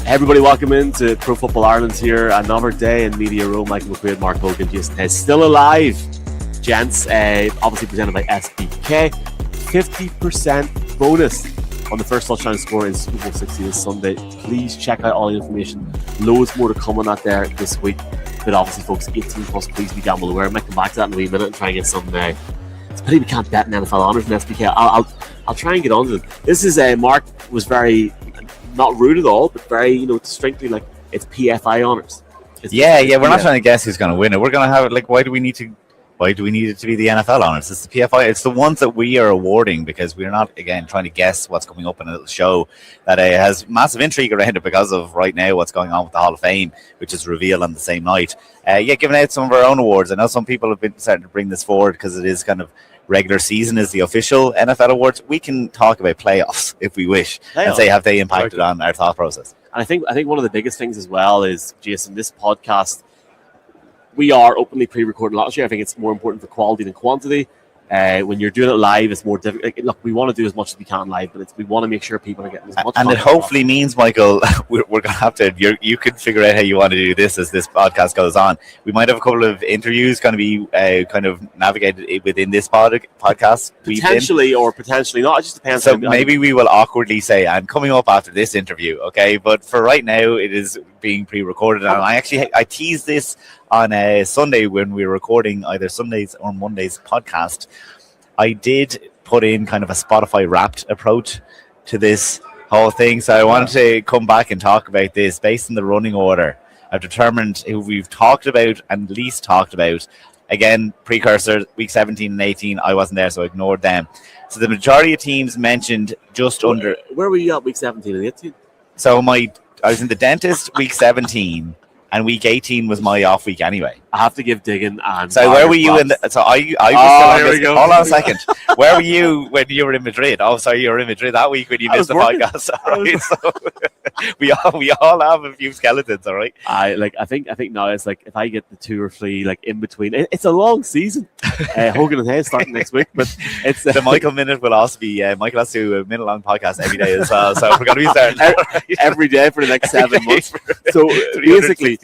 Everybody, welcome into Pro Football Ireland here. Another day in Media Row. Michael McQuaid, Mark Hogan, just still alive. Gents, obviously presented by SBK. 50% bonus on the first touchdown score in Super Bowl 60 this Sunday. Please check out all the information. Loads more to come on that there this week. But obviously, folks, 18 plus, please be gamble aware. I might come back to that in a wee minute and try and get some. It's a pity we can't bet in NFL honors in SBK. I'll try and get onto it. This is Mark was very. Not rude at all, but very, distinctly like it's PFI honors. We're not trying to guess who's going to win it. We're going to have it like, why do we need it to be the NFL honors? It's the PFI. It's the ones that we are awarding because we're not, again, trying to guess what's coming up in a little show that has massive intrigue around it because of right now what's going on with the Hall of Fame, which is revealed on the same night. Giving out some of our own awards. I know some people have been starting to bring this forward because it is kind of regular season is the official NFL awards. We can talk about playoffs if we wish and say have they impacted on our thought process. And I think one of the biggest things as well is, Jason, this podcast, we are openly pre-recording last year. I think it's more important for quality than quantity. When you're doing it live, it's more difficult. Look, we want to do as much as we can live, but we want to make sure people are getting as much. And it hopefully means, Michael, we're going to have to. You can figure out how you want to do this as this podcast goes on. We might have a couple of interviews going to be kind of navigated within this podcast, potentially or potentially not. It just depends. So maybe we will awkwardly say, "I'm coming up after this interview." Okay, but for right now, it is being pre-recorded, and I teased this on a Sunday when we were recording either Sundays or Mondays podcast. I did put in kind of a Spotify wrapped approach to this whole thing. So I wanted to come back and talk about this based on the running order. I've determined who we've talked about and least talked about. Again, precursor, week 17 and 18, I wasn't there, so I ignored them. So the majority of teams mentioned just under... Where were you at week 17 and 18? So I was in the dentist week 17. And week 18 was my off week anyway. I have to give digging and. So where were you in the? So I was. Hold on a second. Where were you when you were in Madrid? Oh, sorry, you were in Madrid that week when you missed the podcast. Right, so we all have a few skeletons. All right. I think now it's like if I get the 2 or 3 like in between, it's a long season. Hogan and Hayes starting next week, but it's the Michael Minute will also be. Michael has to do a minute long podcast every day as well. So we're going to be starting every day for the next 7 months. So basically.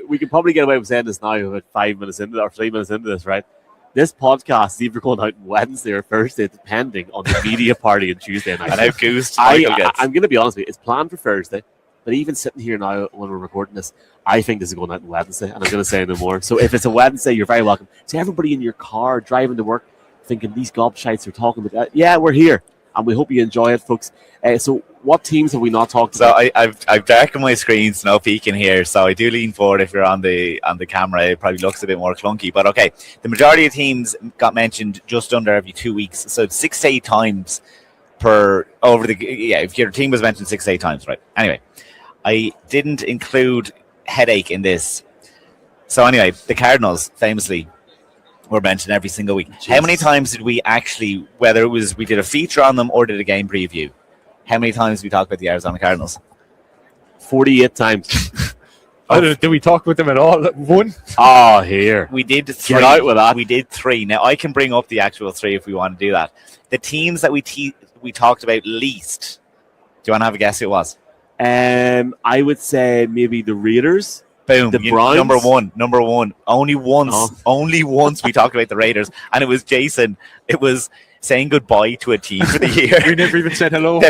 We can probably get away with saying this now about 5 minutes into or 3 minutes into this, right? This podcast is either going out Wednesday or Thursday, depending on the media party on Tuesday night. And how goosed I'm going to be honest with you, it's planned for Thursday, but even sitting here now when we're recording this, I think this is going out on Wednesday, and I'm going to say no more. So if it's a Wednesday, you're very welcome. To everybody in your car driving to work, thinking these gobshites are talking about that, yeah, we're here, and we hope you enjoy it, folks. So what teams have we not talked about? So I've darkened my screen, so no peeking here. So I do lean forward if you're on the camera. It probably looks a bit more clunky. But okay, the majority of teams got mentioned just under every 2 weeks. So 6 to 8 times if your team was mentioned 6 to 8 times, right? Anyway, I didn't include headache in this. So anyway, the Cardinals famously were mentioned every single week. Jesus. How many times did we actually, whether it was we did a feature on them or did a game preview, how many times did we talk about the Arizona Cardinals? 48 times. Did we talk with them at all? 1? Oh, here. We did 3. Get out with that. We did 3. Now, I can bring up the actual 3 if we want to do that. The teams that we talked about least, do you want to have a guess who it was? I would say maybe the Raiders. Boom. The Browns. Number one. Only once we talked about the Raiders. And it was Jason. It was saying goodbye to a team for the year. We never even said hello.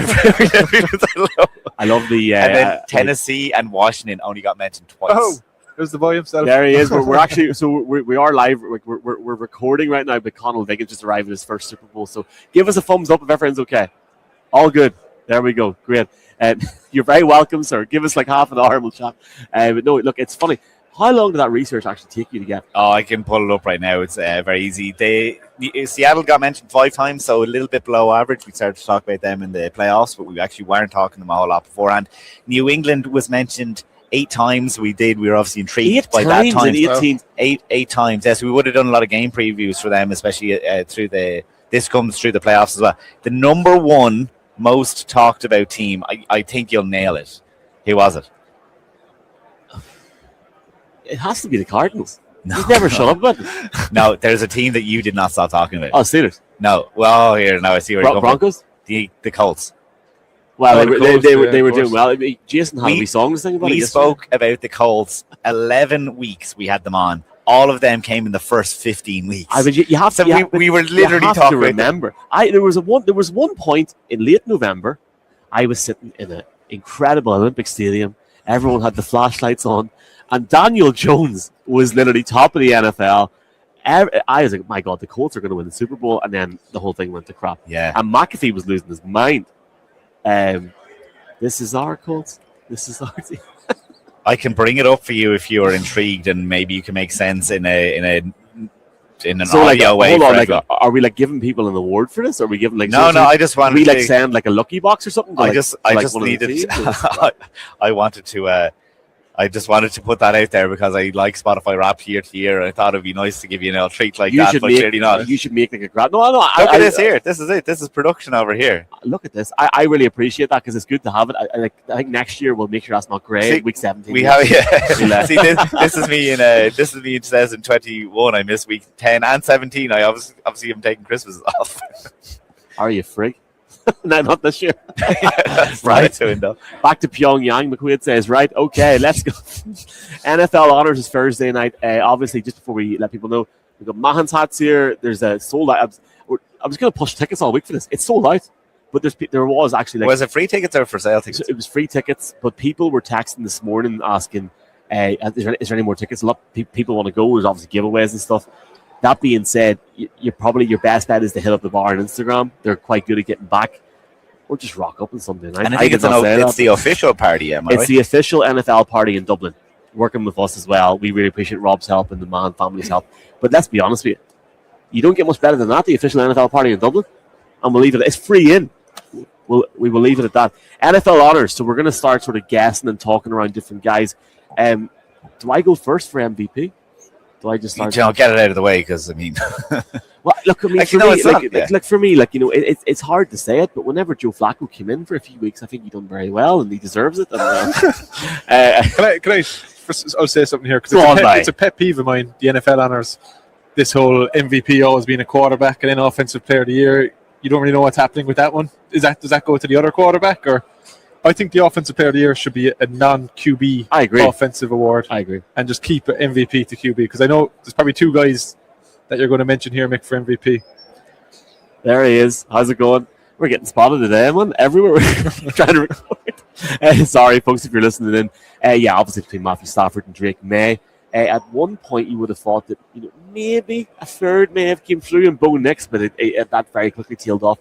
I love the... and then Tennessee and Washington only got mentioned twice. Oh, there's the boy himself. There he is. We're actually... So we are live. We're recording right now, but Conall Vickens just arrived in his first Super Bowl. So give us a thumbs up if everything's okay. All good. There we go. Great. You're very welcome, sir. Give us like half an hour and we'll chat. But no, look, it's funny. How long did that research actually take you to get? Oh, I can pull it up right now. It's very easy. Seattle got mentioned 5 times, so a little bit below average. We started to talk about them in the playoffs, but we actually weren't talking them a whole lot beforehand. New England was mentioned 8 times. We were obviously intrigued by that time. 8 times. Yes, we would have done a lot of game previews for them, especially this comes through the playoffs as well. The number 1 most talked about team, I think you'll nail it. Who was it? It has to be the Cardinals. No, he's never shut up about it. No, there's a team that you did not stop talking about. Oh, Steelers. No. Well, here, now I see where you're going. Broncos? The Colts. Well, Oh, they were of doing course. well. I mean, Jason had a wee song to sing about it We yesterday. spoke about the Colts 11 weeks. We had them on. All of them came in the first 15 weeks. I mean, you have So to. we were you literally have talking to about them. remember. There was one point in late November. I was sitting in an incredible Olympic stadium. Everyone had the flashlights on, and Daniel Jones was literally top of the NFL. I was like, my God, the Colts are going to win the Super Bowl, and then the whole thing went to crap. Yeah. And McAfee was losing his mind. This is our Colts. This is our team. I can bring it up for you if you're intrigued, and maybe you can make sense in an audio way. Hold for on, everyone. are we like giving people an award for this? Or are we giving like No, I just wanted we like to. send like a lucky box or something? I just one of the needed. teams? I wanted to. I just wanted to put that out there because I like Spotify Wrapped year to year. I thought it'd be nice to give you a treat like that, but clearly not. You should make like a grab. No. Look at this here. This is it. This is production over here. Look at this. I really appreciate that because it's good to have it. I think next year we'll make sure that's not grey. See, Week 17. We have See, this is me in 2021. I missed week 10 and 17. I obviously am taking Christmas off. Are you frig? No, not this year. Right. Back to Pyongyang. McQuaid says, right, okay, let's go. NFL Honors is Thursday night. Obviously, just before we let people know, we've got Mahan's hats here. There's a sold out. I was going to push tickets all week for this. It's sold out. But there was actually was it free tickets or for sale tickets? It was free tickets, but people were texting this morning asking, is there any more tickets? A lot of people want to go. There's obviously giveaways and stuff. That being said, your best bet is to hit up the bar on Instagram. They're quite good at getting back. Or just rock up on Sunday night. And I think it's the official party, am I right? It's the official NFL party in Dublin, working with us as well. We really appreciate Rob's help and the Mahan family's help. But let's be honest with you. You don't get much better than that, the official NFL party in Dublin. And we'll leave it. It's free in. We will leave it at that. NFL Honors. So we're going to start sort of guessing and talking around different guys. Do I go first for MVP? Do I just start? Get it out of the way because I mean. Well, look, I mean, Actually, for me, it's hard to say it, but whenever Joe Flacco came in for a few weeks, I think he done very well and he deserves it. And, I'll say something here because it's a pet peeve of mine. The NFL honors, this whole MVP always being a quarterback and then offensive player of the year. You don't really know what's happening with that one. Does that go to the other quarterback or? I think the offensive player of the year should be a non-QB offensive award. I agree. And just keep MVP to QB because I know there's probably two guys that you're going to mention here, Mick, for MVP. There he is. How's it going? We're getting spotted today, man. Everywhere we're trying to record. Sorry, folks, if you're listening in. Obviously between Matthew Stafford and Drake May. At one point, you would have thought that maybe a third may have came through and Bo Nix, but that very quickly tailed off.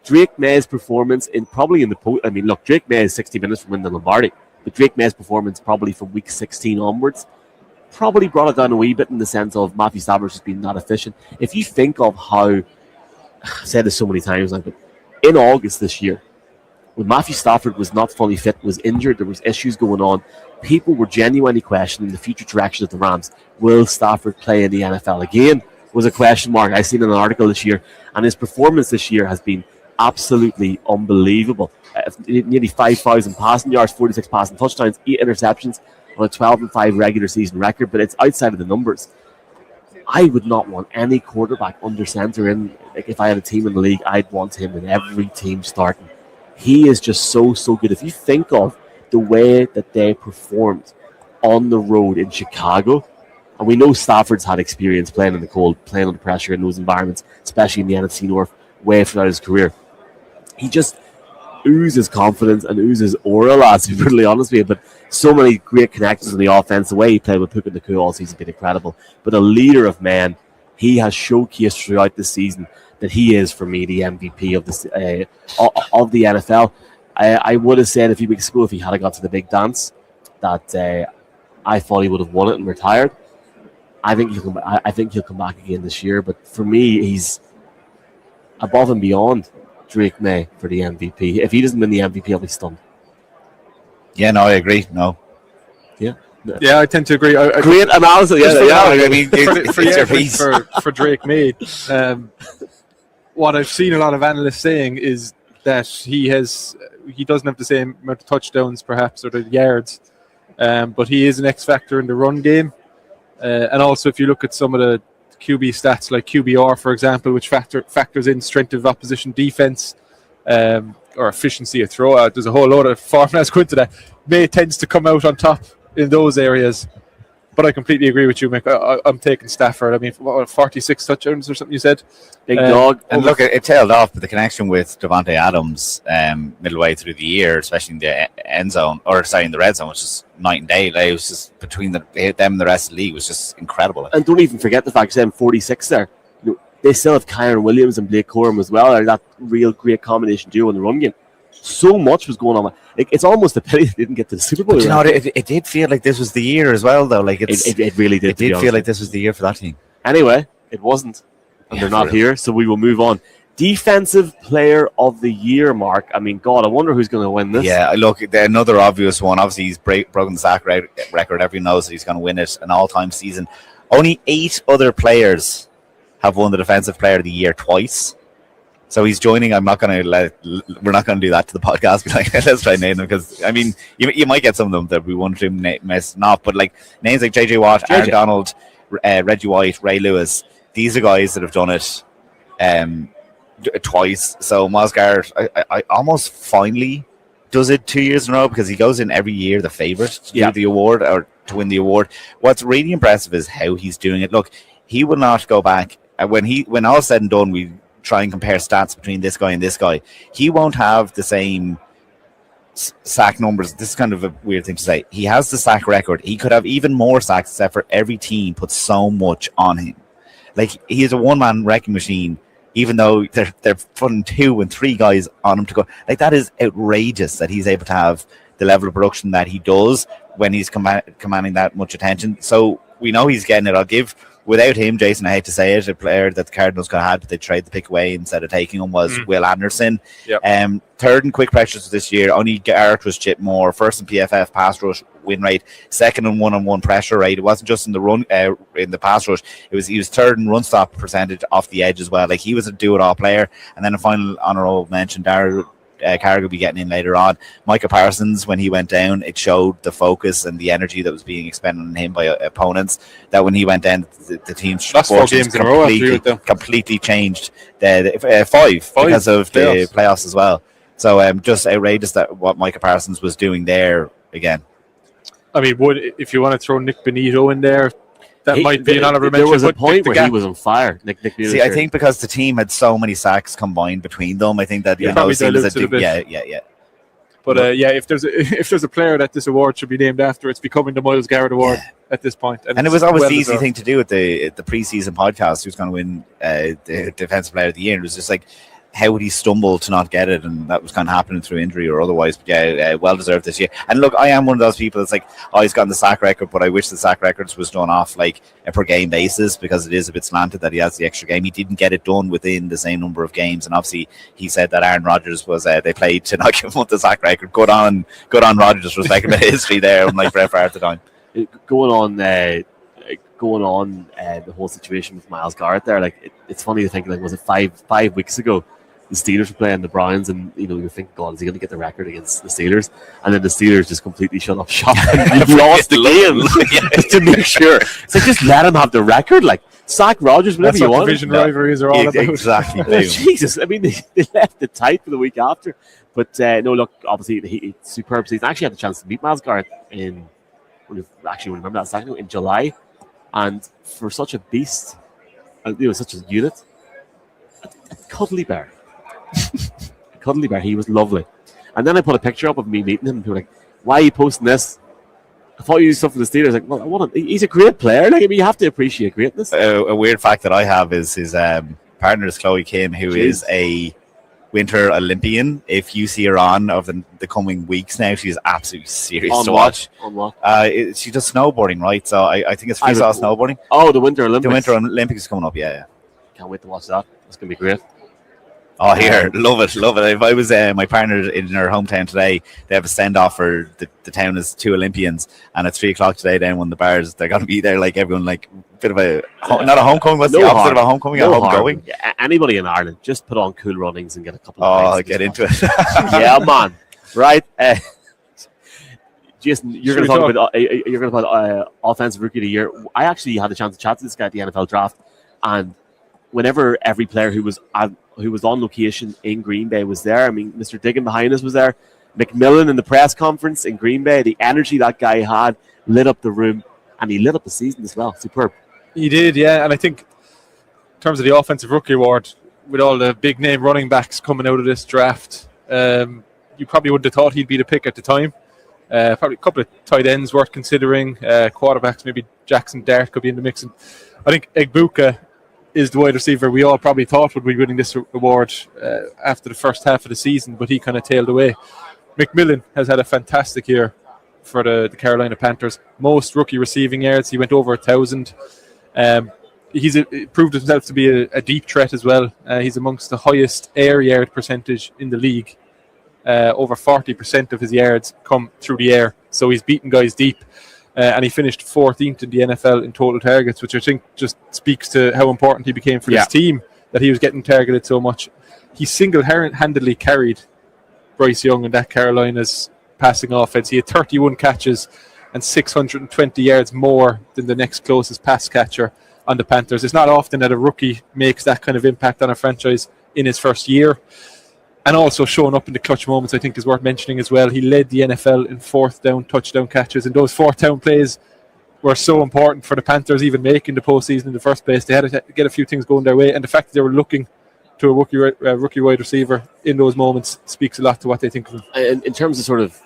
Drake May's performance Drake May is 60 minutes from winning the Lombardi, but Drake May's performance probably from week 16 onwards probably brought it down a wee bit in the sense of Matthew Stafford just being not efficient. If you think of how, I've said this so many times now, but in August this year, when Matthew Stafford was not fully fit, was injured, there was issues going on, people were genuinely questioning the future direction of the Rams. Will Stafford play in the NFL again? Was a question mark. I seen in an article this year, and his performance this year has been absolutely unbelievable. Nearly 5,000 passing yards, 46 passing touchdowns, 8 interceptions on a 12-5 regular season record, but it's outside of the numbers. I would not want any quarterback under center in. Like if I had a team in the league, I'd want him in every team starting. He is just so good. If you think of the way that they performed on the road in Chicago, and we know Stafford's had experience playing in the cold, playing under pressure in those environments, especially in the NFC North, way throughout his career. He just oozes confidence and oozes aura, lads, to be brutally honest with you. But so many great connections in the offense. The way he played with Puka Nacua all season has been incredible. But a leader of men, he has showcased throughout the season that he is, for me, the MVP of the NFL. I would have said a few weeks ago, if he had got to the big dance, that I thought he would have won it and retired. I think he'll come back again this year. But for me, he's above and beyond Drake May for the MVP. If he doesn't win the MVP, I'll be stunned. Yeah, no, I agree. No. Yeah, I tend to agree. Great analysis. I mean, for Drake May, what I've seen a lot of analysts saying is that he doesn't have the same amount of touchdowns, perhaps, or the yards, but he is an X factor in the run game. And also, if you look at some of the QB stats like QBR, for example, which factors in strength of opposition defense, or efficiency of throw out. There's a whole load of formulas going to that. May tends to come out on top in those areas. But I completely agree with you, Mick. I'm taking Stafford. I mean, 46 touchdowns or something you said? Big dog. And look, it tailed off, but the connection with Devontae Adams middle way through the year, especially in the end zone, or sorry, in the red zone, was just night and day. Like, it was just between them and the rest of the league was just incredible. And don't even forget the fact that 46 there. They still have Kyron Williams and Blake Corum as well. They're that real great combination duo in the run game. So much was going on. It's almost a pity they didn't get to the Super Bowl. But you know, it did feel like this was the year as well, though. Like it really did. It did feel like this was the year for that team. Anyway, it wasn't, and they're not here, so we will move on. Defensive Player of the Year, Mark. I mean, God, I wonder who's going to win this. Yeah, look, another obvious one. Obviously, he's broken the sack record. Everyone knows that he's going to win it an all-time season. Only 8 other players have won the Defensive Player of the Year twice. So he's joining. We're not going to do that to the podcast. But like, let's try and name them, because I mean, you might get some of them that we want to mess not. But like names like JJ Watt, Aaron Donald, Reggie White, Ray Lewis. These are guys that have done it twice. So Myles Garrett, I almost finally does it 2 years in a row, because he goes in every year the favorite to do the award or to win the award. What's really impressive is how he's doing it. Look, he will not go back when all is said and done. We try and compare stats between this guy and this guy. He won't have the same sack numbers. This is kind of a weird thing to say. He has the sack record. He could have even more sacks, except for every team puts so much on him. Like, he is a one-man wrecking machine, even though they're putting 2 and 3 guys on him to go. Like, that is outrageous that he's able to have the level of production that he does when he's commanding that much attention. So we know he's getting it. I'll give, without him, Jason, I hate to say it, a player that the Cardinals could have had, but they tried to pick away instead of taking him, was Will Anderson. Yep. Third in quick pressures this year. Only Garrett was chipped more. First in PFF pass rush win rate. Second in one-on-one pressure rate. It wasn't just in the run, in the pass rush. He was third in run stop percentage off the edge as well. Like, he was a do-it-all player. And then a final honourable mention, Carrick will be getting in later on. Micah Parsons, when he went down, it showed the focus and the energy that was being expended on him by opponents. That when he went down, the team's last 4 games in a row completely changed. Five because of the playoffs as well. So just outrageous that what Micah Parsons was doing there again. I mean, if you want to throw Nick Benito in there, that might be an honorable mention. There was a point where he was on fire. Nick See, I think because the team had so many sacks combined between them, I think that yeah. But if there's a player that this award should be named after, it's becoming the Myles Garrett Award at this point. And it was always the easy thing to do at the preseason podcast. Who's going to win the Defensive Player of the Year? And it was just like, how would he stumble to not get it? And that was kind of happening through injury or otherwise. But well deserved this year. And look, I am one of those people that's like, he's gotten the sack record, but I wish the sack records was done off like a per game basis, because it is a bit slanted that he has the extra game. He didn't get it done within the same number of games. And obviously he said that Aaron Rodgers was they played to not give him the sack record. Good on Rodgers, respecting the history there, unlike Brett Favre at the time. Going on the whole situation with Myles Garrett there, like it's funny to think, like, was it five weeks ago the Steelers were playing the Browns, and you think, God, is he going to get the record against the Steelers? And then the Steelers just completely shut up shop and lost the game just to make sure. It's like, just let him have the record, like sack Rodgers, whatever you want. Division rivalries are all about. Exactly. Jesus, I mean, they left it tight for the week after. But no, look, obviously he superb season. I actually had the chance to meet Myles Garrett in July, and for such a beast, such a unit, a cuddly bear. He was lovely. And then I put a picture up of me meeting him, and people were like, why are you posting this? I thought you used stuff for the Steelers. Like, well, he's a great player. Like, I mean, you have to appreciate greatness. A weird fact that I have is his partner is Chloe Kim, who is a Winter Olympian. If you see her on over the coming weeks now, she's absolutely serious to watch. On what? She does snowboarding, right? So I think it's freestyle snowboarding. Oh, the Winter Olympics. The Winter Olympics is coming up, yeah. Can't wait to watch that. That's going to be great. Oh, here, love it. If I was my partner in her hometown today, they have a send-off for the town as 2 Olympians, and at 3 o'clock today down one of the bars, they're going to be there like everyone, like a bit of not a homecoming, what's the opposite of a homecoming? A homegoing? Yeah, anybody in Ireland, just put on Cool Runnings and get a couple of pints. Get into it. Yeah, man. Right. Jason, you're going to talk about Offensive Rookie of the Year. I actually had a chance to chat to this guy at the NFL draft, and whenever every player who was who was on location in Green Bay, was there. I mean, Mr. Diggin behind us was there. McMillan in the press conference in Green Bay, the energy that guy had lit up the room, and he lit up the season as well. Superb. He did, yeah. And I think in terms of the Offensive Rookie Award, with all the big name running backs coming out of this draft, you probably wouldn't have thought he'd be the pick at the time. Probably a couple of tight ends worth considering. Quarterbacks, maybe Jackson Dart could be in the mix. And I think Egbuka is the wide receiver we all probably thought would be winning this award after the first half of the season, but he kind of tailed away. McMillan has had a fantastic year for the Carolina Panthers. Most rookie receiving yards. He went over 1,000. He's proved himself to be a deep threat as well. He's amongst the highest air yard percentage in the league. Over 40% of his yards come through the air. So he's beaten guys deep. And he finished 14th in the NFL in total targets, which I think just speaks to how important he became for this team, that he was getting targeted so much. He single-handedly carried Bryce Young and that Carolina's passing offense. He had 31 catches and 620 yards more than the next closest pass catcher on the Panthers. It's not often that a rookie makes that kind of impact on a franchise in his first year. And also showing up in the clutch moments, I think, is worth mentioning as well. He led the NFL in fourth down touchdown catches, and those fourth down plays were so important for the Panthers even making the postseason in the first place. They had to get a few things going their way, and the fact that they were looking to a rookie wide receiver in those moments speaks a lot to what they think of him. In terms of sort of,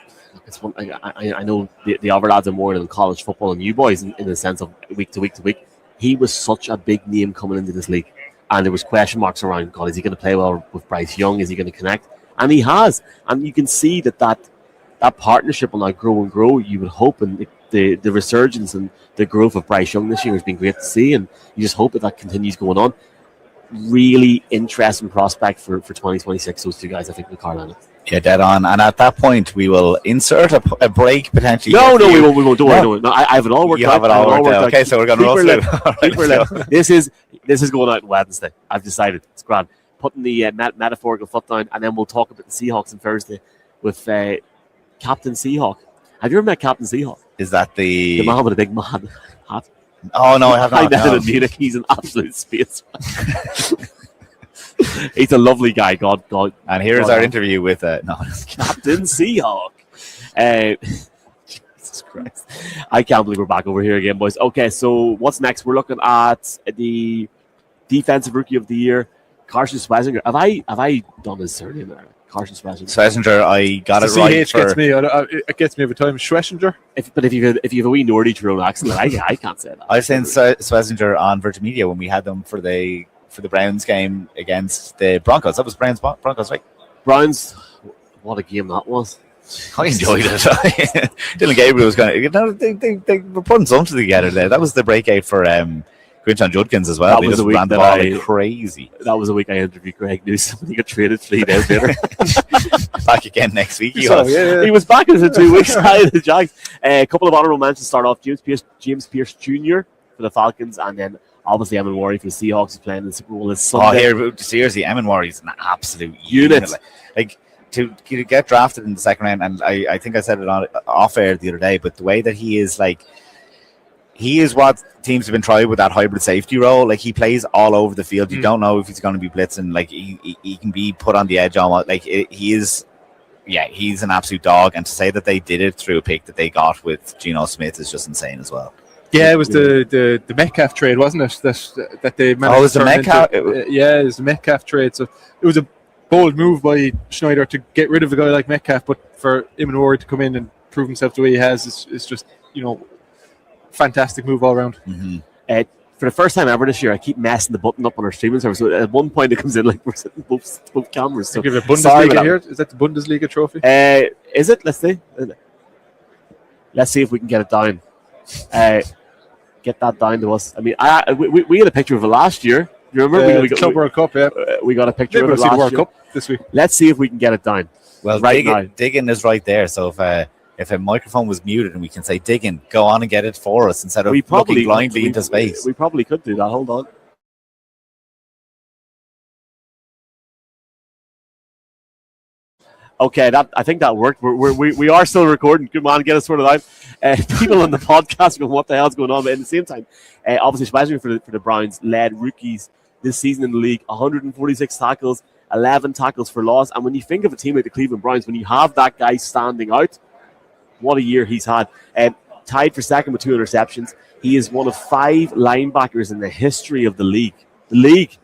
I know the other lads are more than college football and you boys in the sense of week to week to week. He was such a big name coming into this league. And there was question marks around, God, is he going to play well with Bryce Young? Is he going to connect? And he has. And you can see that partnership will now grow and grow, you would hope. And the resurgence and the growth of Bryce Young this year has been great to see. And you just hope that continues going on. Really interesting prospect for 2026, those two guys, I think, with Carolina. Yeah, dead on. And at that point, we will insert a break potentially. No, we won't. Don't worry. No, I have it all worked out. You have it all worked out. Okay, so we're going to roll through. This is going out on Wednesday. I've decided. It's grand. Putting the metaphorical foot down, and then we'll talk about the Seahawks on Thursday with Captain Seahawk. Have you ever met Captain Seahawk? Is that the man with a big man hat? Oh, no, I have not. I met him in Munich. He's an absolute space. He's a lovely guy. God. And here's our interview with Captain Seahawk. Jesus Christ. I can't believe we're back over here again, boys. Okay, so what's next? We're looking at the Defensive Rookie of the Year, Carson Schwarzenegger. Have I done his surname there? Carson Schwarzenegger. Schwarzenegger, I got it right. CH gets me. It gets me every time. Schwarzenegger. If you have a wee Nordy Tyrone accent, I can't say that. I seen Schwarzenegger on Virgin Media when we had them for the Browns game against the Broncos. That was Broncos, right? Browns. What a game that was. I enjoyed it. Dylan Gabriel was they were putting something together there. That was the breakout for Quinton Judkins as well. That was a week ran the ball like crazy. That was a week I interviewed Greg Newsom when he got traded 3 days later. Back again next week. He was back in 2 weeks. The Jags. A couple of honorable mentions start off. James Pierce Jr. for the Falcons, and then obviously Emin Worry for the Seahawks, who's playing in the Super Bowl this Sunday. Seriously, Emin Worry is an absolute unit. Like to get drafted in the second round, and I think I said it on off air the other day, but the way that he is what teams have been trying with that hybrid safety role. Like, he plays all over the field. You don't know if he's going to be blitzing. Like, he can be put on the edge almost. Like, he's an absolute dog. And to say that they did it through a pick that they got with Geno Smith is just insane as well. Yeah, it was the Metcalf trade, wasn't it? That they managed. It was the Metcalf. It was the Metcalf trade. So it was a bold move by Schneider to get rid of a guy like Metcalf, but for Emin Worry to come in and prove himself the way he has is just, fantastic move all around. Mm-hmm. For the first time ever this year, I keep messing the button up on our streaming service. So at one point, it comes in like we're sitting both cameras. So give it Bundesliga here. Is that the Bundesliga trophy? Is it? Let's see. Let's see if we can get it down. Get that down to us. I mean, we had a picture of it last year. You remember? We got Club World Cup. Yeah, we got a picture of it last World year. Cup this week. Let's see if we can get it down. Well, Diggin is right there. So if a microphone was muted and we can say, Diggin, go on and get it for us instead of looking blindly into space. We probably could do that. Hold on. Okay, I think that worked. We are still recording. Good man, get us sorted out. People on the podcast going, what the hell's going on? But at the same time, obviously, especially for the Browns, led rookies this season in the league, 146 tackles, 11 tackles for loss. And when you think of a team like the Cleveland Browns, when you have that guy standing out, what a year he's had. Tied for second with 2 interceptions. He is one of 5 linebackers in the history of the league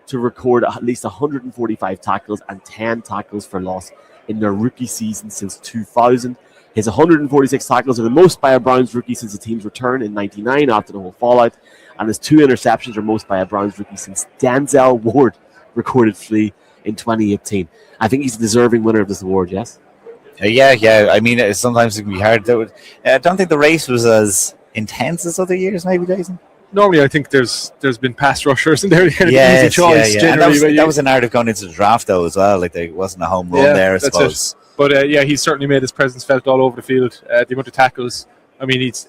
to record at least 145 tackles and 10 tackles for loss in their rookie season since 2000. His 146 tackles are the most by a Browns rookie since the team's return in 99 after the whole fallout. And his 2 interceptions are most by a Browns rookie since Denzel Ward recorded 3 in 2018. I think he's a deserving winner of this award, yes? Yeah. I mean, sometimes it can be hard. I don't think the race was as intense as other years, maybe, Jason. Normally, I think there's been pass rushers and they're kind of an easy choice. And that was a narrative going into the draft, though, as well. Like, there wasn't a home run there, I suppose. But he's certainly made his presence felt all over the field. The amount of tackles. I mean, he's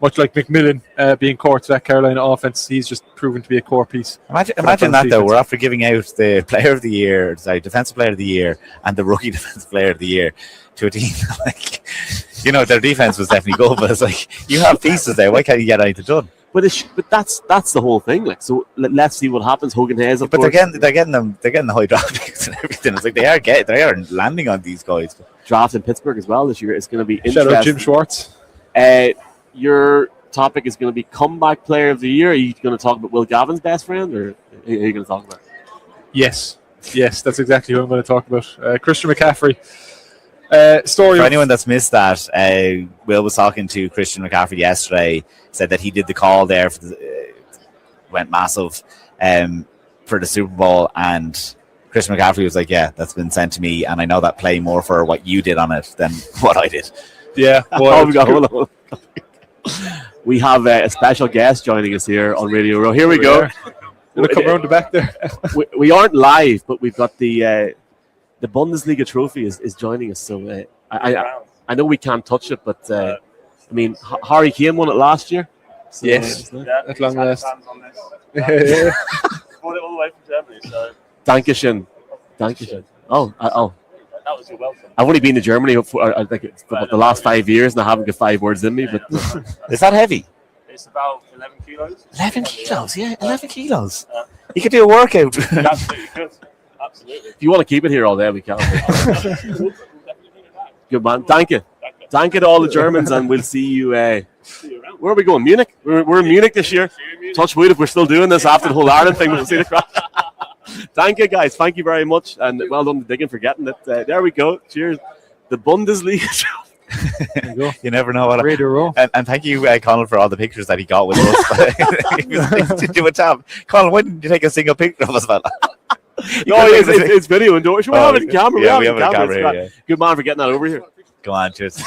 much like McMillan being core to that Carolina offense. He's just proven to be a core piece. Imagine that, though. We're after giving out the Player of the Year, Defensive Player of the Year, and the Rookie Defensive Player of the Year to a team like, their defense was definitely good, but it's like, you have pieces there. Why can't you get anything done? But that's the whole thing. Like, so let's see what happens. Hogan Hayes, of but course. they're getting the high draft picks and everything. It's like they are landing on these guys. Draft in Pittsburgh as well this year. It's going to be interesting. Shout out Jim Schwartz. Your topic is going to be comeback player of the year. Are you going to talk about Will Gavin's best friend, or are you going to talk about? Yes, that's exactly who I'm going to talk about. Christian McCaffrey. Story. For anyone that's missed that, Will was talking to Christian McCaffrey yesterday. Said that he did the call there went massive for the Super Bowl, and Christian McCaffrey was like, "Yeah, that's been sent to me, and I know that play more for what you did on it than what I did." Yeah. Hold on. We have a special guest joining us here on Radio Row. Here we go. Gonna come around the back there. we aren't live, but we've got the Bundesliga trophy is joining us. So I know we can't touch it, but I mean, Harry Kane won it last year. So, yes, at long last. Bought it all the way from Germany. So. Dankeschön. Oh. That was your welcome. I've only been to Germany for the last 5 years, and I haven't got 5 words in me. But is that heavy? It's about 11 kilos. 11 kilos, yeah, 11 kilos. You could do a workout. Absolutely could. Absolutely. If you want to keep it here all day, we can. Good man. Thank you to all the Germans, and we'll see you. Where are we going? Munich? We're in Munich this year. Touch wood if we're still doing this after the whole Ireland thing. We'll see the crowd. Thank you, guys. Thank you very much, and well done to Diggin for getting it. There we go. Cheers. The Bundesliga. You never know what. Radio Row. And thank you, Colin, for all the pictures that he got with us. He was like, to do a job. Colin, why didn't you take a single picture of us, fella? No, it's video indoors. We have it in camera. Yeah, we have it in camera here, yeah. Good man for getting that over here. Go on, cheers.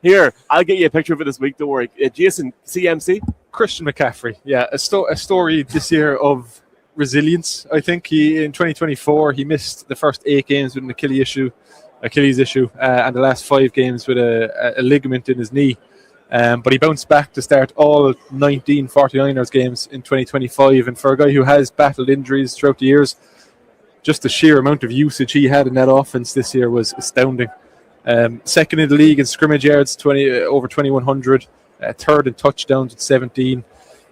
Here, I'll get you a picture of it this week. Don't worry. Jason, CMC? Christian McCaffrey. Yeah, a story this year of resilience. I think in 2024 he missed the first 8 games with an Achilles issue, and the last 5 games with a ligament in his knee. But he bounced back to start all 19 49ers games in 2025. And for a guy who has battled injuries throughout the years, just the sheer amount of usage he had in that offense this year was astounding. Second in the league in scrimmage yards, over 2,100. Third in touchdowns at 17.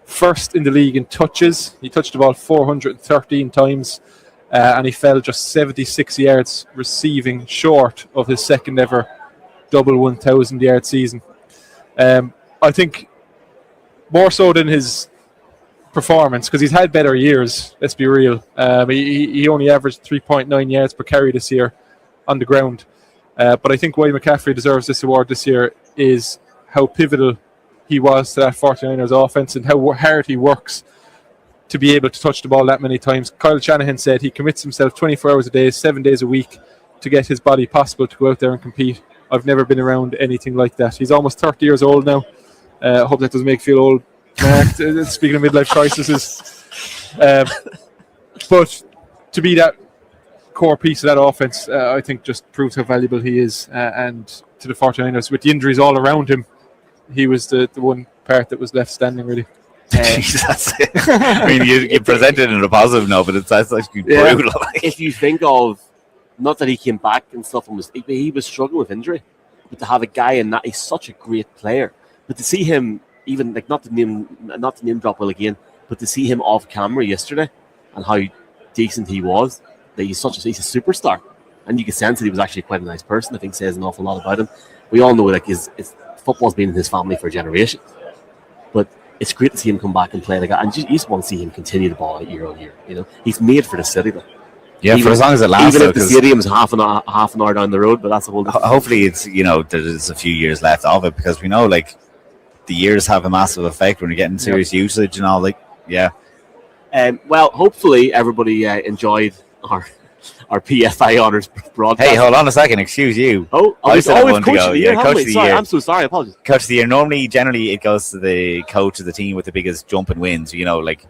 First in the league in touches. He touched the ball 413 times. And he fell just 76 yards receiving short of his second ever double 1,000 yard season. I think more so than his performance, because he's had better years, let's be real. He only averaged 3.9 yards per carry this year on the ground. But I think why McCaffrey deserves this award this year is how pivotal he was to that 49ers offense and how hard he works to be able to touch the ball that many times. Kyle Shanahan said he commits himself 24 hours a day, 7 days a week to get his body possible to go out there and compete. I've never been around anything like that. He's almost 30 years old now. I hope that doesn't make you feel old, Mark, speaking of midlife crises. But to be that core piece of that offense, I think just proves how valuable he is. And to the 49ers, with the injuries all around him, he was the one part that was left standing, really. That's it. I mean, you presented it in a positive note, but that's actually brutal. If you think of, not that he came back and stuff, and he was struggling with injury, but to have a guy in that, he's such a great player. But to see him, even like not to name drop Will again, but to see him off camera yesterday and how decent he was, that he's a superstar, and you can sense that he was actually quite a nice person. I think says an awful lot about him. We all know like his football's been in his family for generations, but it's great to see him come back and play like that, and you just want to see him continue the ball out year on year. You know, he's made for the city. Like. Yeah, for as long as it lasts. Even if the stadium's half an hour down the road, but that's a whole. Hopefully, it's there's a few years left of it, because we know like the years have a massive effect when you're getting serious usage and all. Like, yeah. Well, hopefully everybody enjoyed our PFI Honours broadcast. Hey, hold on a second. Excuse you. Oh, we've coached of the year, haven't we? Sorry, I'm so sorry. Apologies. Coach of the year. Generally, it goes to the coach of the team with the biggest jump and wins. Like.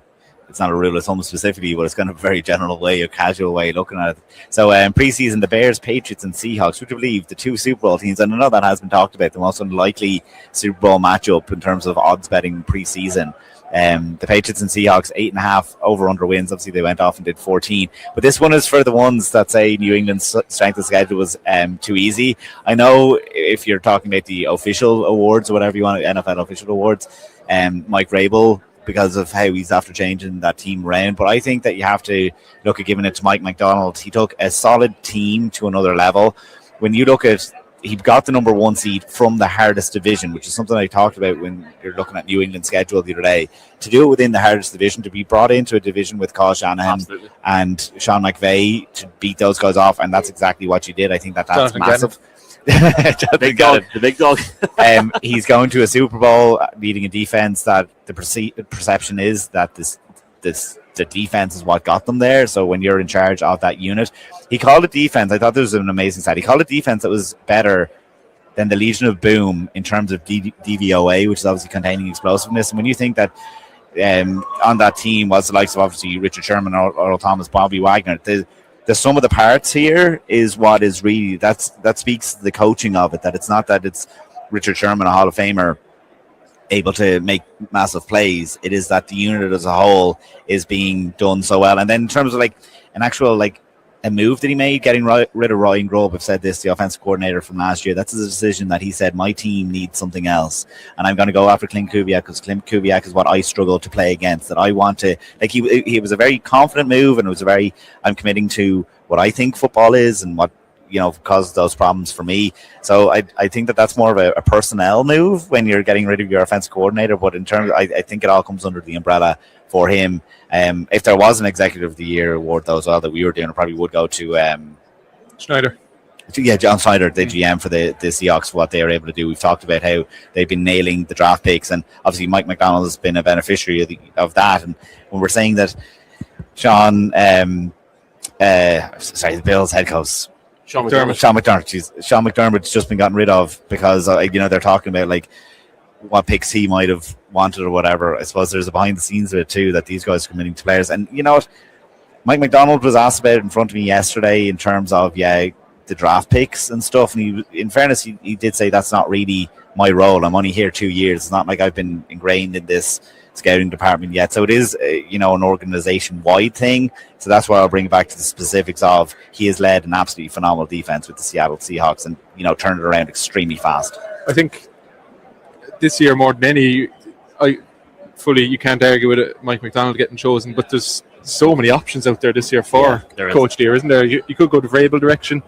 It's not a rule of thumb specifically, but it's kind of a very general way, a casual way of looking at it. So preseason, the Bears, Patriots, and Seahawks, would you believe the two Super Bowl teams, and I know that has been talked about, the most unlikely Super Bowl matchup in terms of odds betting preseason. The Patriots and Seahawks, 8.5 over-under wins. Obviously, they went off and did 14. But this one is for the ones that say New England's strength of schedule was too easy. I know if you're talking about the official awards or whatever you want, NFL official awards, Mike Vrabel, because of how he's after changing that team around. But I think that you have to look at giving it to Mike McDonald. He took a solid team to another level. When you look at, he got the number 1 seed from the hardest division, which is something I talked about when you're looking at New England's schedule the other day. To do it within the hardest division, to be brought into a division with Kyle Shanahan and Sean McVay, to beat those guys off, and that's exactly what you did. I think that's Jonathan massive. The big dog. He's going to a Super Bowl beating a defense that the perception is that the defense is what got them there. So when you're in charge of that unit, he called it defense. I thought this was an amazing stat. He called it defense that was better than the Legion of Boom in terms of DVOA, which is obviously containing explosiveness. And when you think that on that team was the likes of obviously Richard Sherman, Earl Thomas, Bobby Wagner, the sum of the parts here is what is really, that speaks to the coaching of it, that it's not that it's Richard Sherman, a Hall of Famer, able to make massive plays. It is that the unit as a whole is being done so well. And then in terms of like an actual like a move that he made, getting rid of Ryan Grubb, I've said this, the offensive coordinator from last year, that's a decision that he said, my team needs something else, and I'm going to go after Clint Kubiak, because Clint Kubiak is what I struggle to play against, that I want to, like, he was a very confident move, and it was a very, I'm committing to what I think football is and what, causes those problems for me. So I think that that's more of a personnel move when you're getting rid of your offensive coordinator, but in terms, I think it all comes under the umbrella for him. If there was an Executive of the Year award, though, as well, that we were doing, it probably would go to Schneider. Yeah, John Schneider, the GM for the Seahawks, what they are able to do. We've talked about how they've been nailing the draft picks, and obviously Mike McDonald has been a beneficiary of that. And when we're saying that Sean, the Bills head coach, Sean McDermott's just been gotten rid of because they're talking about like what picks he might have wanted or whatever. I suppose there's a behind the scenes of it too, that these guys are committing to players. And you know what, Mike McDonald was asked about it in front of me yesterday in terms of the draft picks and stuff, and in fairness he did say that's not really my role. I'm only here 2 years. It's not like I've been ingrained in this scouting department yet, so it is an organization wide thing. So that's why I'll bring it back to the specifics of he has led an absolutely phenomenal defense with the Seattle Seahawks and turned it around extremely fast. I think this year more than any, you can't argue with it, Mike McDonald getting chosen, but there's so many options out there this year for Coach Deere, isn't there? You could go the Vrabel direction.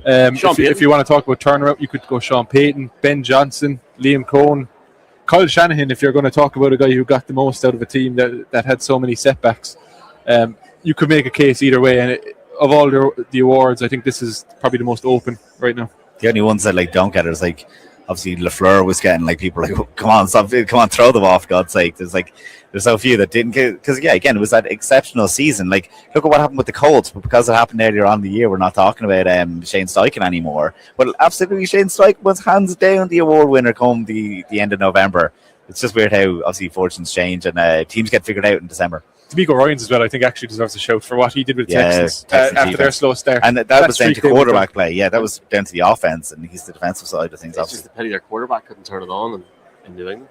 If you want to talk about turnaround, you could go Sean Payton, Ben Johnson, Liam Cohn, Kyle Shanahan. If you're going to talk about a guy who got the most out of a team that had so many setbacks, you could make a case either way. And of all the awards, I think this is probably the most open right now. The only ones that don't get it is obviously LaFleur was getting people oh, come on, throw them off, God's sake. There's so few that didn't get, because again, it was that exceptional season. Look at what happened with the Colts, but because it happened earlier on in the year, we're not talking about Shane Steichen anymore. But absolutely, Shane Steichen was hands down the award winner come the end of November. It's just weird how obviously fortunes change and teams get figured out in December. D'Amico Ryans as well, I think, actually deserves a shout for what he did with Texans after their slow start. And that was down to quarterback play. Yeah, that was down to the offense, and he's the defensive side of things. It's just a pity their quarterback couldn't turn it on in New England.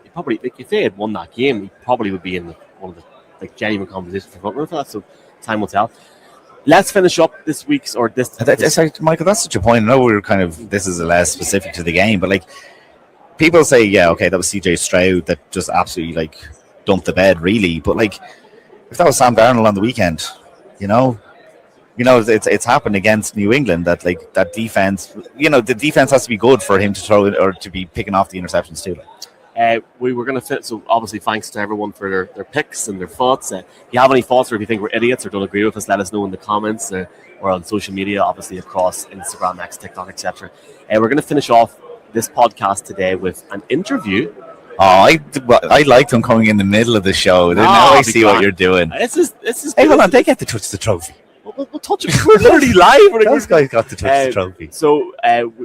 He probably, if they had won that game, he probably would be in one of the genuine competition for front runner for that. So time will tell. Let's finish up this week's or this. Michael, that's such a point. I know we're this is less specific to the game, but people say, that was CJ Stroud that just absolutely dumped the bed, really. But if that was Sam Darnold on the weekend, you know, it's happened against New England that like that defense. The defense has to be good for him to throw it or to be picking off the interceptions too. We were going to fit, so obviously thanks to everyone for their picks and their thoughts. If you have any thoughts or if you think we're idiots or don't agree with us, let us know in the comments or on social media, obviously across Instagram, X, TikTok, etc. We're going to finish off this podcast today with an interview. Oh, I liked him coming in the middle of the show. Now I see what you're doing. This is Hey, hold on, they get to touch the trophy. We'll touch it. We're literally live. Those guys got to touch the trophy. So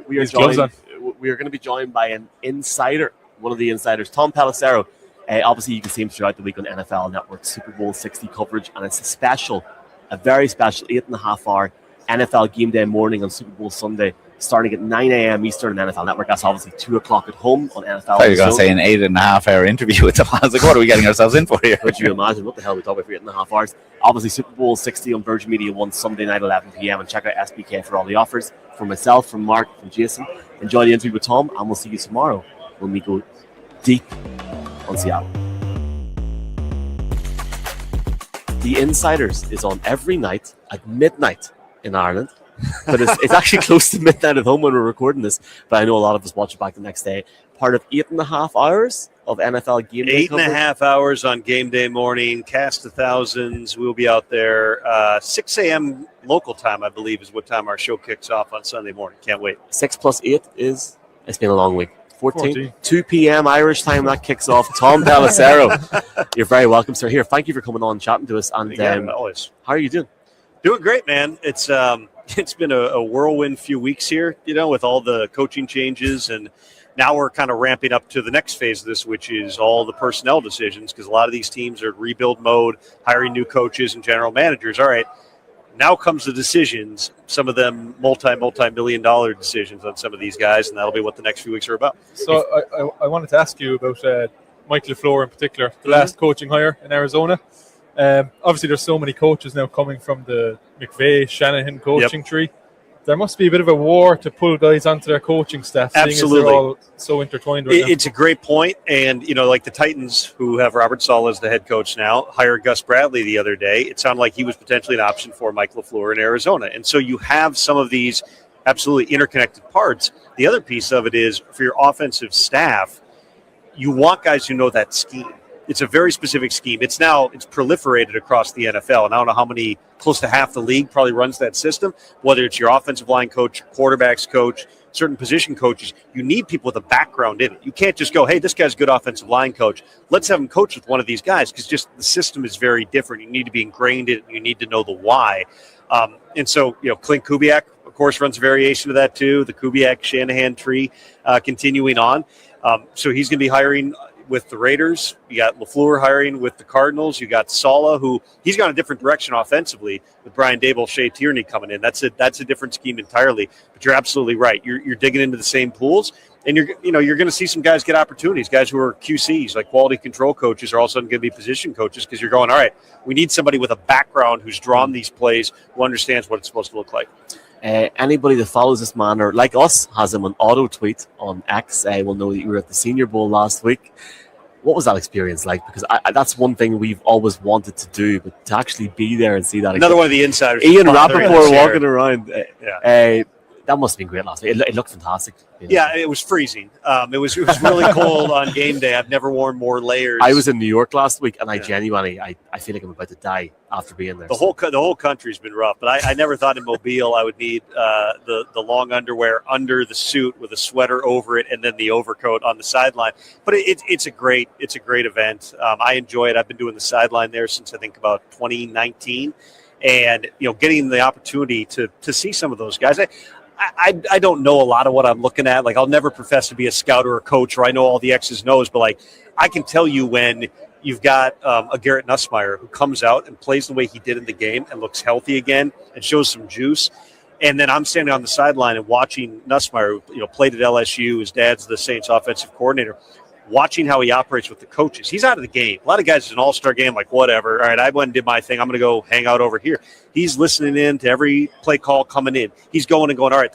we are His gloves joined. We are going to be joined by an insider. One of the insiders, Tom Pelissero. Obviously, you can see him throughout the week on NFL Network Super Bowl 60 coverage, and it's a very special 8.5-hour NFL game day morning on Super Bowl Sunday, starting at 9 a.m. Eastern on NFL Network. That's obviously 2 o'clock at home on NFL. I thought you were going to say an 8.5-hour interview with them. I was like, what are we getting ourselves in for here? Could you imagine what the hell we talk about for 8.5 hours? Obviously, Super Bowl 60 on Virgin Media 1 Sunday night, 11 p.m. And check out SBK for all the offers. From myself, from Mark, from Jason. Enjoy the interview with Tom, and we'll see you tomorrow when we go deep on Seattle. The Insiders is on every night at midnight in Ireland, but it's actually close to midnight at home when we're recording this. But I know a lot of us watch it back the next day. Part of 8.5 hours of NFL game day. 8.5 hours on game day morning. Cast of thousands. We'll be out there 6 a.m. local time, I believe, is what time our show kicks off on Sunday morning. Can't wait. 6 plus 8 is. It's been a long week. 14. 2 p.m. Irish time, that kicks off. Tom Pelissero, you're very welcome, sir. Here, thank you for coming on and chatting to us. And always. How are you doing? Doing great, man. It's been a whirlwind few weeks here, with all the coaching changes, and now we're kind of ramping up to the next phase of this, which is all the personnel decisions, because a lot of these teams are in rebuild mode, hiring new coaches and general managers. All right. Now comes the decisions, some of them multi-million-dollar decisions on some of these guys, and that'll be what the next few weeks are about. So I wanted to ask you about Mike LaFleur in particular, the last coaching hire in Arizona. Obviously, there's so many coaches now coming from the McVay-Shanahan coaching tree. There must be a bit of a war to pull guys onto their coaching staff, Absolutely. seeing as they're all so intertwined right now. It's a great point, and like the Titans, who have Robert Saleh as the head coach now, hired Gus Bradley the other day. It sounded like he was potentially an option for Mike LaFleur in Arizona, and so you have some of these absolutely interconnected parts. The other piece of it is for your offensive staff, you want guys who know that scheme. It's a very specific scheme. It's proliferated across the NFL, and I don't know how many, close to half the league probably runs that system. Whether it's your offensive line coach, quarterbacks coach, certain position coaches, you need people with a background in it. You can't just go, hey, this guy's a good offensive line coach. Let's have him coach with one of these guys, because just the system is very different. You need to be ingrained in it. You need to know the why. And so, Clint Kubiak, of course, runs a variation of that too. The Kubiak-Shanahan tree continuing on. So he's going to be hiring with the Raiders. You got LaFleur hiring with the Cardinals. You got Saleh, who he's gone a different direction offensively with Brian Daboll, Shea Tierney coming in. That's a different scheme entirely. But you're absolutely right. You're digging into the same pools, and you're going to see some guys get opportunities. Guys who are QCs, like quality control coaches, are all of a sudden going to be position coaches, because you're going, all right, we need somebody with a background who's drawn these plays, who understands what it's supposed to look like. Anybody that follows this man, or like us, has him on auto tweet on X, will know that you were at the Senior Bowl last week. What was that experience like? Because that's one thing we've always wanted to do, but to actually be there and see that. Another one of the insiders. Ian Rappaport walking around. Yeah. That must have been great last week. It looked fantastic. Yeah, it was freezing. It was really cold on game day. I've never worn more layers. I was in New York last week, and I genuinely, I feel like I'm about to die after being there. The whole country's been rough, but I never thought in Mobile I would need the long underwear under the suit with a sweater over it, and then the overcoat on the sideline. But it's a great event. I enjoy it. I've been doing the sideline there since I think about 2019, and getting the opportunity to see some of those guys. I don't know a lot of what I'm looking at. Like, I'll never profess to be a scout or a coach, or I know all the X's and O's, but like, I can tell you when you've got a Garrett Nussmeier who comes out and plays the way he did in the game and looks healthy again and shows some juice. And then I'm standing on the sideline and watching Nussmeier, who played at LSU. His dad's the Saints offensive coordinator. Watching how he operates with the coaches. He's out of the game. A lot of guys, it's an all-star game, like, whatever. All right, I went and did my thing. I'm going to go hang out over here. He's listening in to every play call coming in. He's going and going, all right,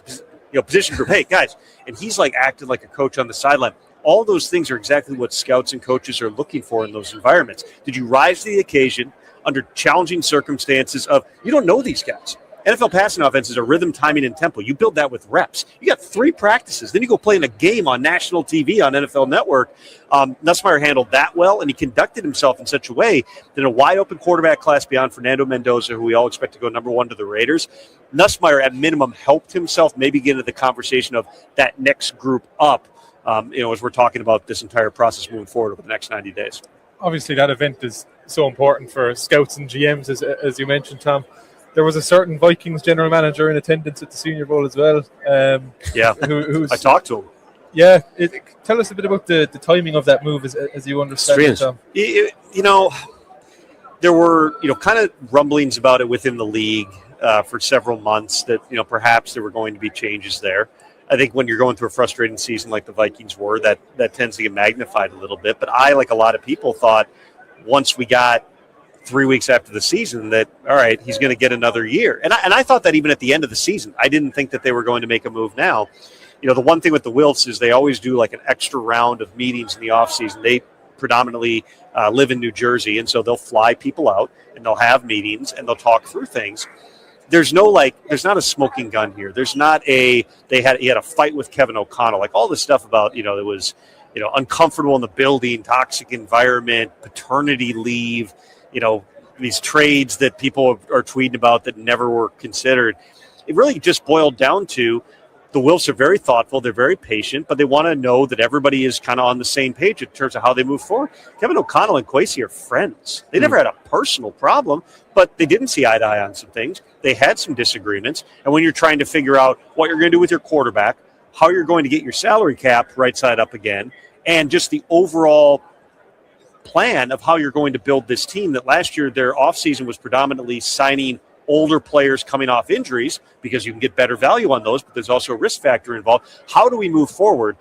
position group, hey, guys. And he's like acting like a coach on the sideline. All those things are exactly what scouts and coaches are looking for in those environments. Did you rise to the occasion, under challenging circumstances of you don't know these guys. NFL passing offense is a rhythm, timing, and tempo. You build that with reps. You got 3 practices. Then you go play in a game on national TV on NFL Network. Nussmeier handled that well, and he conducted himself in such a way that in a wide-open quarterback class beyond Fernando Mendoza, who we all expect to go number 1 to the Raiders, Nussmeier, at minimum, helped himself maybe get into the conversation of that next group up, as we're talking about this entire process moving forward over the next 90 days. Obviously, that event is so important for scouts and GMs, as you mentioned, Tom. There was a certain Vikings general manager in attendance at the Senior Bowl as well. I talked to him. Yeah, tell us a bit about the timing of that move as you understand it, Tom. There were kind of rumblings about it within the league for several months that perhaps there were going to be changes there. I think when you're going through a frustrating season like the Vikings were, that tends to get magnified a little bit. But I, like a lot of people, thought once we got 3 weeks after the season that, all right, he's going to get another year. And I thought that even at the end of the season. I didn't think that they were going to make a move now. The one thing with the Wilfs is they always do like an extra round of meetings in the offseason. They predominantly live in New Jersey, and so they'll fly people out, and they'll have meetings, and they'll talk through things. There's not a smoking gun here. There's not he had a fight with Kevin O'Connell, like all this stuff about, it was, uncomfortable in the building, toxic environment, paternity leave, these trades that people are tweeting about that never were considered. It really just boiled down to the Wilfs are very thoughtful. They're very patient, but they want to know that everybody is kind of on the same page in terms of how they move forward. Kevin O'Connell and Kwesi are friends. They never had a personal problem, but they didn't see eye to eye on some things. They had some disagreements. And when you're trying to figure out what you're going to do with your quarterback, how you're going to get your salary cap right side up again, and just the overall plan of how you're going to build this team, that last year their offseason was predominantly signing older players coming off injuries because you can get better value on those, but there's also a risk factor involved. How do we move forward?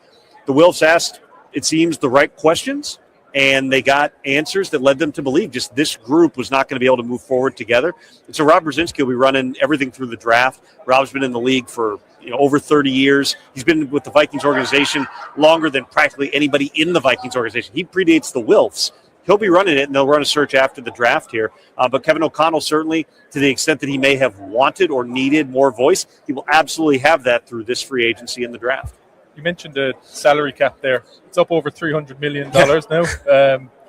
The Wilfs asked, it seems, the right questions, and they got answers that led them to believe just this group was not going to be able to move forward together. And so Rob Brzezinski will be running everything through the draft. Rob's been in the league for over 30 years. He's been with the Vikings organization longer than practically anybody in the Vikings organization. He predates the Wilfs. He'll be running it, and they'll run a search after the draft here. But Kevin O'Connell, certainly, to the extent that he may have wanted or needed more voice, he will absolutely have that through this free agency in the draft. You mentioned the salary cap there. It's up over $300 million now.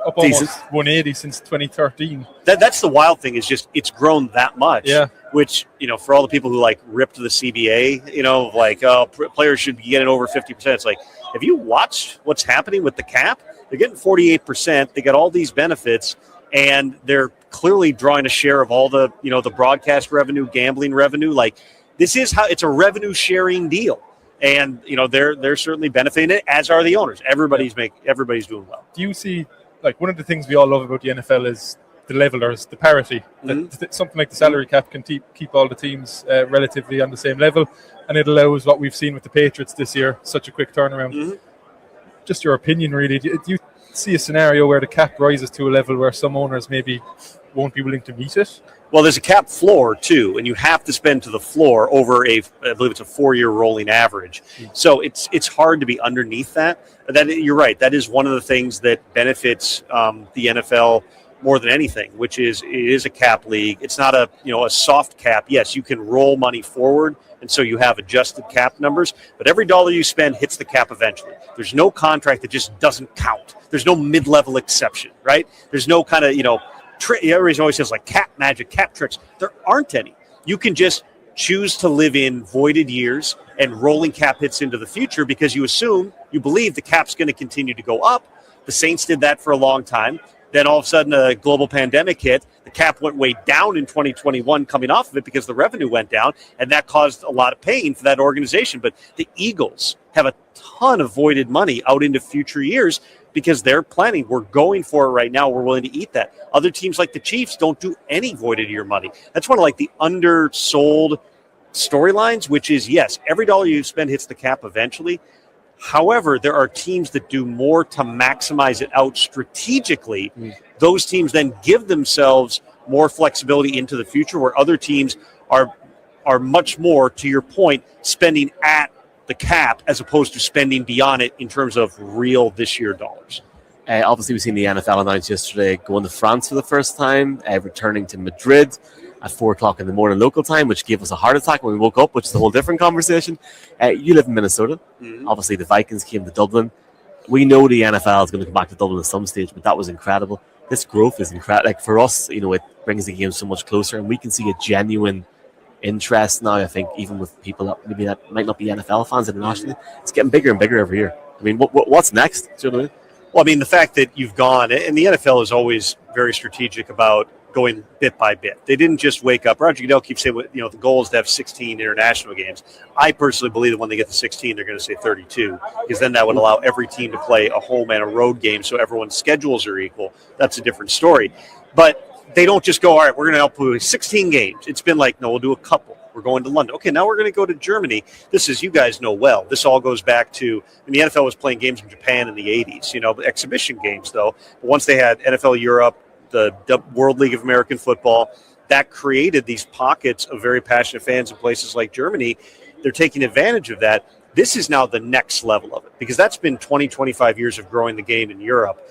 Up almost 180 since 2013. That's the wild thing, is just it's grown that much. Yeah. Which, for all the people who ripped the CBA, players should be getting over 50%. It's like, have you watched what's happening with the cap? They're getting 48%. They got all these benefits, and they're clearly drawing a share of all the, the broadcast revenue, gambling revenue. This is how it's a revenue sharing deal. And, they're certainly benefiting it, as are the owners. Everybody's doing well. Do you see, one of the things we all love about the NFL is the levelers, the parity. That something like the salary cap can keep all the teams relatively on the same level, and it allows what we've seen with the Patriots this year, such a quick turnaround. Just your opinion, really. Do you see a scenario where the cap rises to a level where some owners maybe won't be willing to meet it? Well, there's a cap floor, too, and you have to spend to the floor over I believe it's a 4-year rolling average. So it's hard to be underneath that. You're right. That is one of the things that benefits the NFL more than anything, which is it is a cap league. It's not a soft cap. Yes, you can roll money forward, and so you have adjusted cap numbers, but every dollar you spend hits the cap eventually. There's no contract that just doesn't count. There's no mid-level exception, right? There's no kind of, everybody always says cap magic, cap tricks. There aren't any. You can just choose to live in voided years and rolling cap hits into the future because you believe the cap's going to continue to go up. The Saints did that for a long time. Then all of a sudden a global pandemic hit. The cap went way down in 2021 coming off of it because the revenue went down, and that caused a lot of pain for that organization. But the Eagles have a ton of voided money out into future years because they're planning. We're going for it right now. We're willing to eat that. Other teams like the Chiefs don't do any voided year money. That's one of the undersold storylines, which is, yes, every dollar you spend hits the cap eventually. However, there are teams that do more to maximize it out strategically. Those teams then give themselves more flexibility into the future, where other teams are much more, to your point, spending at the cap as opposed to spending beyond it in terms of real this year dollars. Obviously, we've seen the NFL announce yesterday going to France for the first time, returning to Madrid at 4 o'clock in the morning local time, which gave us a heart attack when we woke up, which is a whole different conversation. You live in Minnesota. Obviously, the Vikings came to Dublin. We know the NFL is going to come back to Dublin at some stage, but that was incredible. This growth is incredible. Like, for us, it brings the game so much closer, and we can see a genuine interest now. I think even with people that maybe that might not be NFL fans internationally, it's getting bigger and bigger every year. I mean, what's next? Do you know what I mean? Well, I mean, the fact that you've gone, and the NFL is always very strategic about going bit by bit. They didn't just wake up. Roger Goodell keeps saying, the goal is to have 16 international games. I personally believe that when they get to 16, they're going to say 32, because then that would allow every team to play a home and a road game, so everyone's schedules are equal. That's a different story. But they don't just go, all right, we're going to help with 16 games. It's been like, no, we'll do a couple. We're going to London. Okay, now we're going to go to Germany. This is, you guys know well, this all goes back to, the NFL was playing games in Japan in the 80s, exhibition games, though. But once they had NFL Europe, the World League of American Football, that created these pockets of very passionate fans in places like Germany. They're taking advantage of that. This is now the next level of it, because that's been 20, 25 years of growing the game in Europe.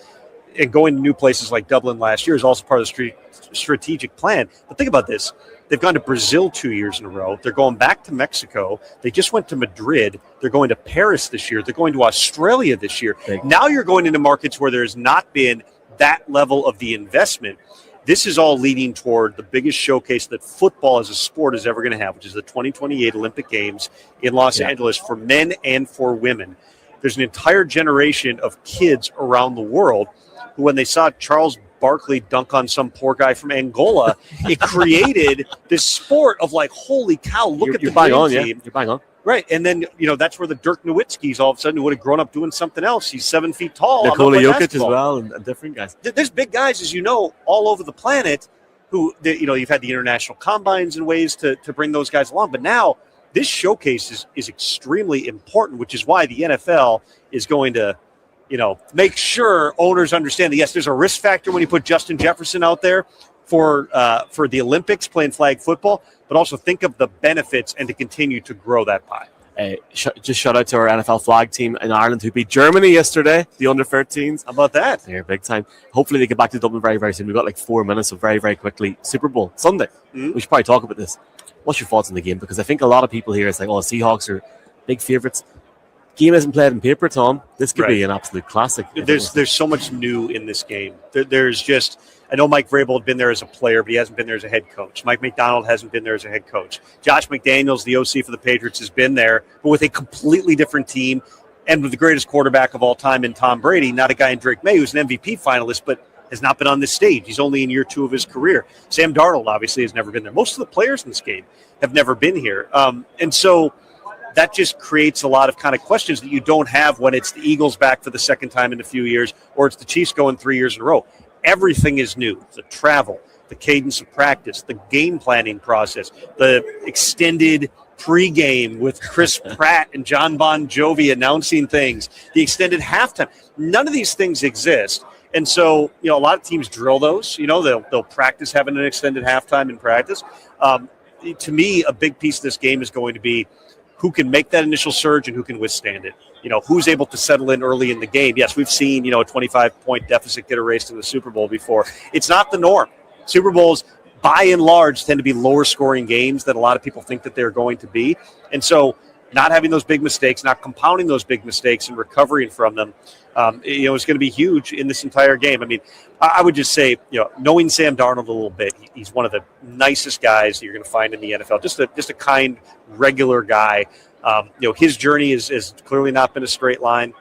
And going to new places like Dublin last year is also part of the strategic plan. But think about this. They've gone to Brazil 2 years in a row. They're going back to Mexico. They just went to Madrid. They're going to Paris this year. They're going to Australia this year. Now you're going into markets where there's not been that level of the investment. This is all leading toward the biggest showcase that football as a sport is ever going to have, which is the 2028 Olympic Games in Los Angeles for men and for women. There's an entire generation of kids around the world who, when they saw Charles Barkley dunk on some poor guy from Angola, it created this sport of like, holy cow, look at the bang on, team. yeah. You're bang on. Right, and then, that's where the Dirk Nowitzki's all of a sudden, who would have grown up doing something else. He's 7 feet tall. Nikola Jokic as well, and different guys. There's big guys, as you know, all over the planet who, you've had the international combines and ways to bring those guys along. But now this showcase is extremely important, which is why the NFL is going to, make sure owners understand that, yes, there's a risk factor when you put Justin Jefferson out there for the Olympics playing flag football, but also think of the benefits and to continue to grow that pie. Just shout out to our NFL flag team in Ireland who beat Germany yesterday, the under-13s. How about that? They're big time. Hopefully they get back to Dublin very, very soon. We've got like 4 minutes, so very, very quickly. Super Bowl, Sunday. We should probably talk about this. What's your thoughts on the game? Because I think a lot of people here, it's like, Seahawks are big favourites. Game isn't played in paper, Tom. This could be an absolute classic. There's so much new in this game. There's just, I know Mike Vrabel had been there as a player, but he hasn't been there as a head coach. Mike McDonald hasn't been there as a head coach. Josh McDaniels, the OC for the Patriots, has been there, but with a completely different team and with the greatest quarterback of all time in Tom Brady, not a guy in Drake May who's an MVP finalist, but has not been on this stage. He's only in year 2 of his career. Sam Darnold obviously has never been there. Most of the players in this game have never been here. And so that just creates a lot of kind of questions that you don't have when it's the Eagles back for the second time in a few years, or it's the Chiefs going 3 years in a row. Everything is new. The travel, the cadence of practice, the game planning process, the extended pregame with Chris Pratt and John Bon Jovi announcing things, the extended halftime. None of these things exist. And so, a lot of teams drill those. They'll practice having an extended halftime in practice. To me, a big piece of this game is going to be who can make that initial surge and who can withstand it. Who's able to settle in early in the game. Yes, we've seen, a 25-point deficit get erased in the Super Bowl before. It's not the norm. Super Bowls, by and large, tend to be lower-scoring games than a lot of people think that they're going to be. And so not having those big mistakes, not compounding those big mistakes and recovering from them, is going to be huge in this entire game. I mean, I would just say, knowing Sam Darnold a little bit, he's one of the nicest guys that you're going to find in the NFL. Just a kind, regular guy. His journey has clearly not been a straight line.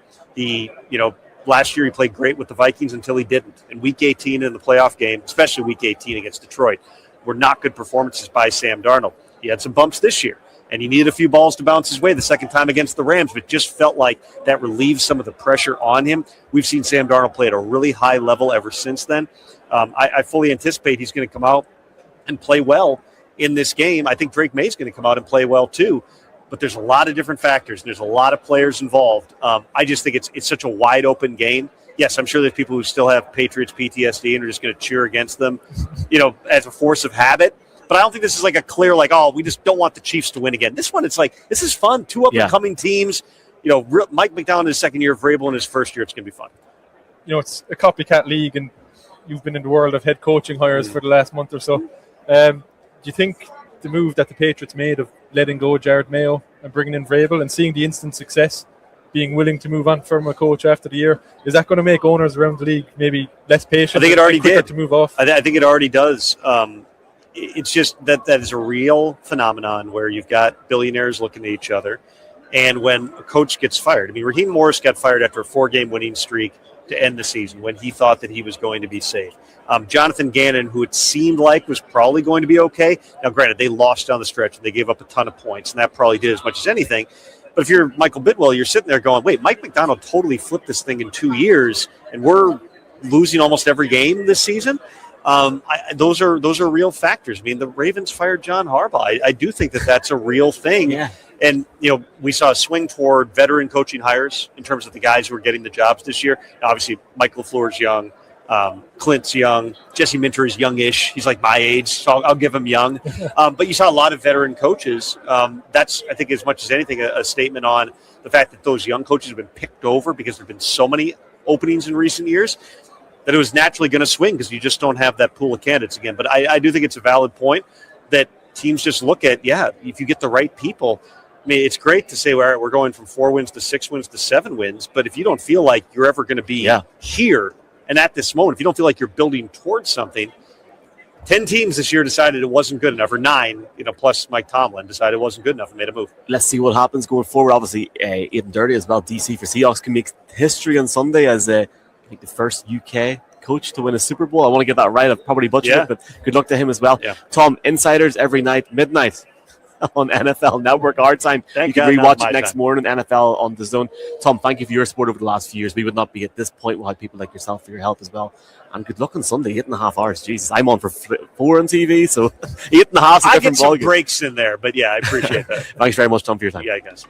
Last year he played great with the Vikings until he didn't. In Week 18 in the playoff game, especially Week 18 against Detroit, were not good performances by Sam Darnold. He had some bumps this year, and he needed a few balls to bounce his way the second time against the Rams, but just felt like that relieved some of the pressure on him. We've seen Sam Darnold play at a really high level ever since then. I fully anticipate he's going to come out and play well in this game. I think Drake May's going to come out and play well too. But there's a lot of different factors, and there's a lot of players involved. I just think it's such a wide-open game. Yes, I'm sure there's people who still have Patriots PTSD and are just going to cheer against them, as a force of habit. But I don't think this is like a clear, we just don't want the Chiefs to win again. This one, it's like, this is fun. 2 up-and-coming teams. Mike McDonald in his second year, Vrabel in his first year. It's going to be fun. it's a copycat league, and you've been in the world of head coaching hires for the last month or so. Do you think the move that the Patriots made of letting go Jared Mayo and bringing in Vrabel and seeing the instant success, being willing to move on from a coach after the year, is that going to make owners around the league maybe less patient? I think it already did to move off. I think it already does. It's just that is a real phenomenon where you've got billionaires looking at each other, and when a coach gets fired, I mean, Raheem Morris got fired after a 4-game winning streak to end the season when he thought that he was going to be safe. Jonathan Gannon, who it seemed like was probably going to be okay. Now, granted, they lost down the stretch and they gave up a ton of points, and that probably did as much as anything. But if you're Michael Bidwell, you're sitting there going, wait, Mike McDonald totally flipped this thing in 2 years, and we're losing almost every game this season. Those are real factors. I mean, the Ravens fired John Harbaugh. I do think that that's a real thing. Yeah. And, we saw a swing toward veteran coaching hires in terms of the guys who are getting the jobs this year. Now, obviously, Mike LaFleur's young. Clint's young. Jesse Minter is youngish. He's like my age, so I'll give him young. But you saw a lot of veteran coaches. That's, I think, as much as anything, a statement on the fact that those young coaches have been picked over because there have been so many openings in recent years that it was naturally going to swing because you just don't have that pool of candidates again. But I do think it's a valid point that teams just look at, if you get the right people. I mean, it's great to say, all right, we're going from 4 wins to 6 wins to 7 wins. But if you don't feel like you're ever going to be here and at this moment, if you don't feel like you're building towards something, 10 teams this year decided it wasn't good enough, or 9, plus Mike Tomlin decided it wasn't good enough and made a move. Let's see what happens going forward. Obviously, 8:30 as well. DC for Seahawks can make history on Sunday as I think the first UK coach to win a Super Bowl. I want to get that right. I've probably butchered it, but good luck to him as well. Yeah. Tom, insiders every night, midnight on NFL Network, our time. Thank you can God, rewatch not it my next time. morning, NFL on the Zone. Tom, thank you for your support over the last few years. We would not be at this point without people like yourself for your help as well. And good luck on Sunday, 8.5 hours. Jesus, I'm on for 4 on TV, so 8.5 is a I different get some ballgame. breaks in there, but I appreciate that. Thanks very much, Tom, for your time. Yeah, I guess.